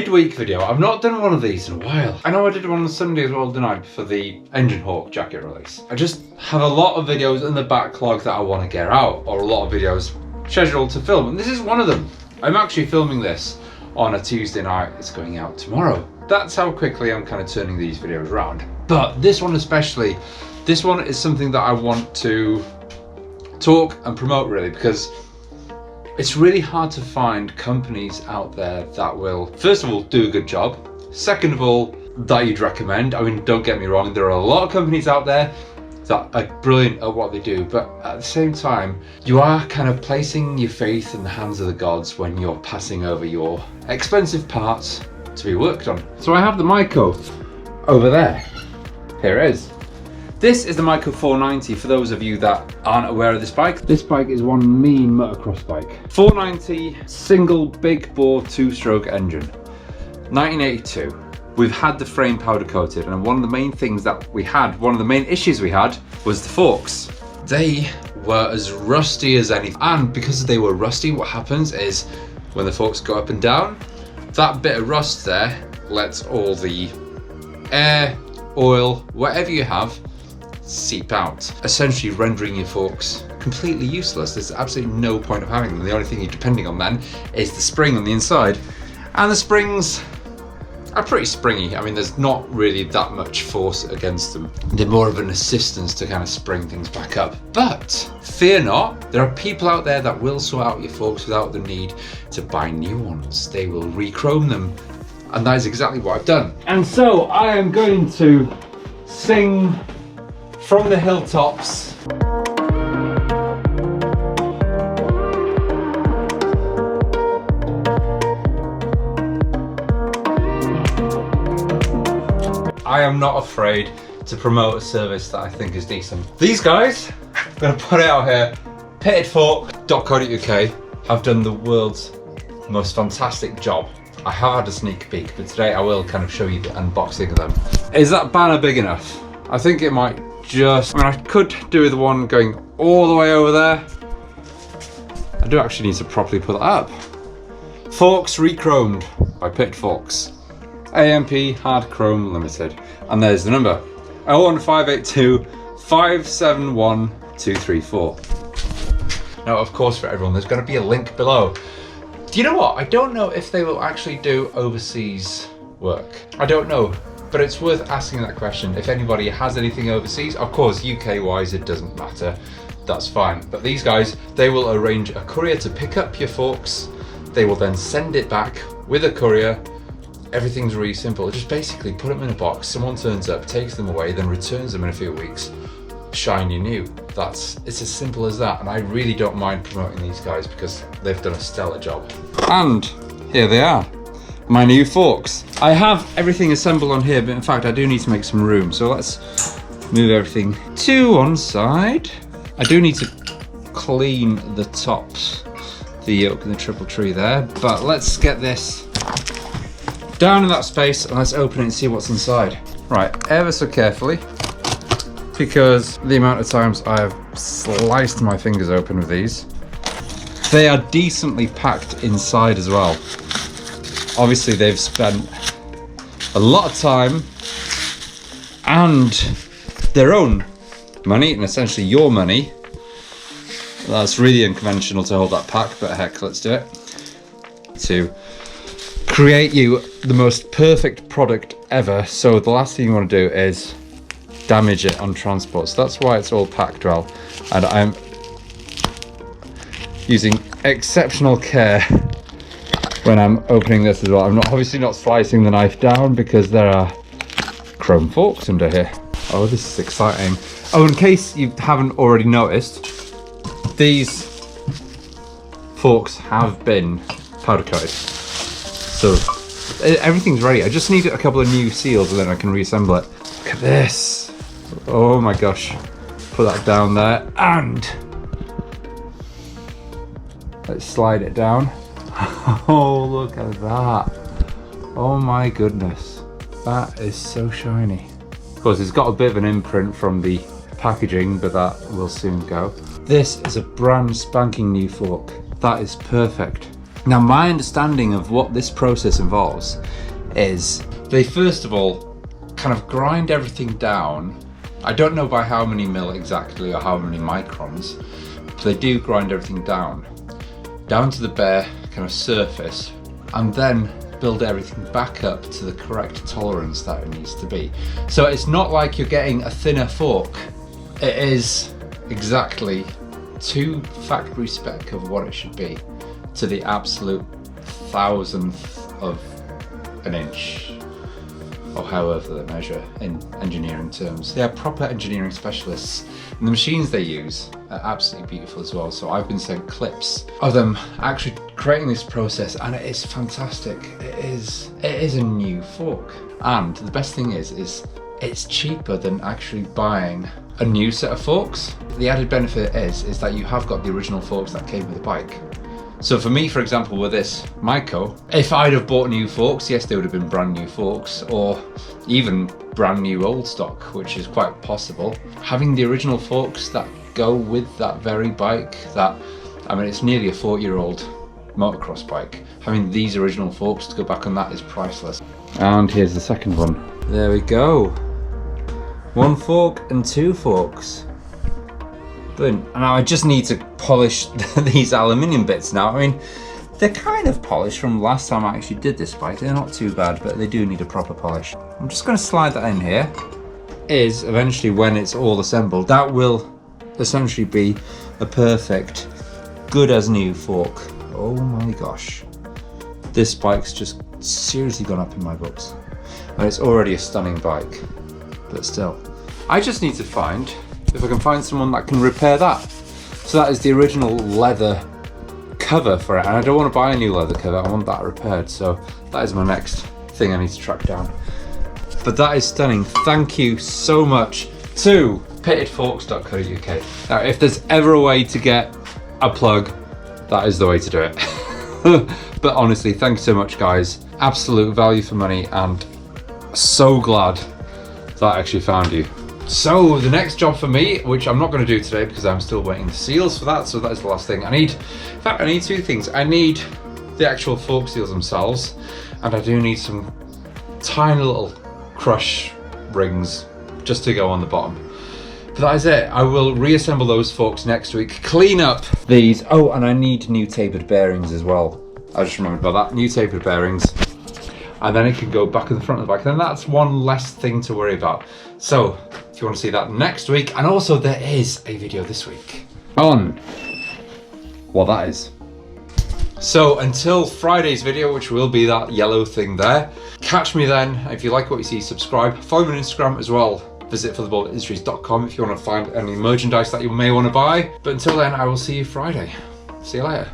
midweek video. I've not done one of these in a while. I know I did one on Sunday as well, didn't I, for the Engine Hawk jacket release. I just have a lot of videos in the backlog that I want to get out, or a lot of videos scheduled to film, and this is one of them. I'm actually filming this on a Tuesday night. It's going out tomorrow. That's how quickly I'm kind of turning these videos around. But this one especially, this one is something that I want to talk and promote really, because it's really hard to find companies out there that will, first of all, do a good job. Second of all, that you'd recommend. I mean, don't get me wrong, there are a lot of companies out there that are brilliant at what they do, but at the same time, you are kind of placing your faith in the hands of the gods when you're passing over your expensive parts to be worked on. So I have the Maico over there. Here it is. This is the Maico 490 for those of you that aren't aware of this bike. This bike is one mean motocross bike. 490, single big bore 2-stroke engine. 1982. We've had the frame powder coated, and one of the main things that we had, one of the main issues we had, was the forks. They were as rusty as anything. And because they were rusty, what happens is when the forks go up and down, that bit of rust there lets all the air, oil, whatever you have, seep out, essentially rendering your forks completely useless. There's absolutely no point of having them. The only thing you're depending on then is the spring on the inside, and the springs are pretty springy. I mean, there's not really that much force against them. They're more of an assistance to kind of spring things back up. But fear not, there are people out there that will sort out your forks without the need to buy new ones. They will re-chrome them, and that is exactly what I've done. And so I am going to sing from the hilltops. I am not afraid to promote a service that I think is decent. These guys, I'm gonna put it out here, pittedfork.co.uk, have done the world's most fantastic job. I have had a sneak peek, but today I will kind of show you the unboxing of them. Is that banner big enough? I think it might just, I mean, I could do the one going all the way over there. I do actually need to properly put that up. Forks Re-Chromed by Pitted Forks. AMP Hard Chrome Limited. And there's the number. 01582 571 234. Now, of course, for everyone, there's going to be a link below. Do you know what? I don't know if they will actually do overseas work. I don't know. But it's worth asking that question. If anybody has anything overseas, of course, UK wise, it doesn't matter. That's fine. But these guys, they will arrange a courier to pick up your forks. They will then send it back with a courier. Everything's really simple. Just basically put them in a box. Someone turns up, takes them away, then returns them in a few weeks. Shiny new. It's as simple as that. And I really don't mind promoting these guys because they've done a stellar job. And here they are. My new forks. I have everything assembled on here, but in fact I do need to make some room. So let's move everything to one side. I do need to clean the tops, the yoke and the triple tree there, but let's get this down in that space and let's open it and see what's inside. Right, ever so carefully, because the amount of times I have sliced my fingers open with these. They are decently packed inside as well. Obviously they've spent a lot of time and their own money, and essentially your money. That's really unconventional to hold that pack, but heck, let's do it. To create you the most perfect product ever. So the last thing you want to do is damage it on transport. So that's why it's all packed well. And I'm using exceptional care when I'm opening this as well. I'm obviously not slicing the knife down because there are chrome forks under here. Oh, this is exciting. Oh, in case you haven't already noticed, these forks have been powder coated. So everything's ready. I just need a couple of new seals and then I can reassemble it. Look at this. Oh my gosh. Put that down there and let's slide it down. Oh, look at that. Oh my goodness. That is so shiny. Of course, it's got a bit of an imprint from the packaging, but that will soon go. This is a brand spanking new fork. That is perfect. Now, my understanding of what this process involves is they first of all kind of grind everything down. I don't know by how many mil exactly or how many microns, but they do grind everything down to the bare kind of surface, and then build everything back up to the correct tolerance that it needs to be. So it's not like you're getting a thinner fork. It is exactly to factory spec of what it should be, to the absolute thousandth of an inch, or however they measure in engineering terms. They are proper engineering specialists, and the machines they use are absolutely beautiful as well. So I've been sent clips of them actually creating this process, and it is fantastic. It is a new fork, and the best thing is it's cheaper than actually buying a new set of forks. The added benefit is that you have got the original forks that came with the bike. So for me, for example, with this Maico, if I'd have bought new forks, yes, they would have been brand new forks, or even brand new old stock, which is quite possible. Having the original forks that go with that very bike, it's nearly a 40-year-old motocross bike. Having these original forks to go back on that is priceless. And here's the second one. There we go. 1 fork and 2 forks. Brilliant. Now I just need to polish these aluminium bits now. I mean, they're kind of polished from last time I actually did this bike. They're not too bad, but they do need a proper polish. I'm just going to slide that in here. Is eventually when it's all assembled, that will essentially be a perfect, good as new fork. Oh my gosh. This bike's just seriously gone up in my books. And it's already a stunning bike, but still. I just need to find, if I can find someone that can repair that. So that is the original leather cover for it, and I don't want to buy a new leather cover, I want that repaired. So that is my next thing I need to track down. But that is stunning. Thank you so much to pittedforks.co.uk. Now, if there's ever a way to get a plug, that is the way to do it. But honestly, thank you so much, guys. Absolute value for money, and so glad that I actually found you. So the next job for me, which I'm not going to do today because I'm still waiting the seals for that, so that is the last thing. I need 2 things. I need the actual fork seals themselves, and I do need some tiny little crush rings just to go on the bottom. But that is it. I will reassemble those forks next week, clean up these. Oh, and I need new tapered bearings as well. I just remembered about that. New tapered bearings. And then it can go back in the front of the bike. Then that's one less thing to worry about. So if you want to see that next week, and also there is a video this week on what that is. So until Friday's video, which will be that yellow thing there, catch me then. If you like what you see, subscribe. Follow me on Instagram as well. Visit fortheboldindustries.com if you want to find any merchandise that you may want to buy. But until then, I will see you Friday. See you later.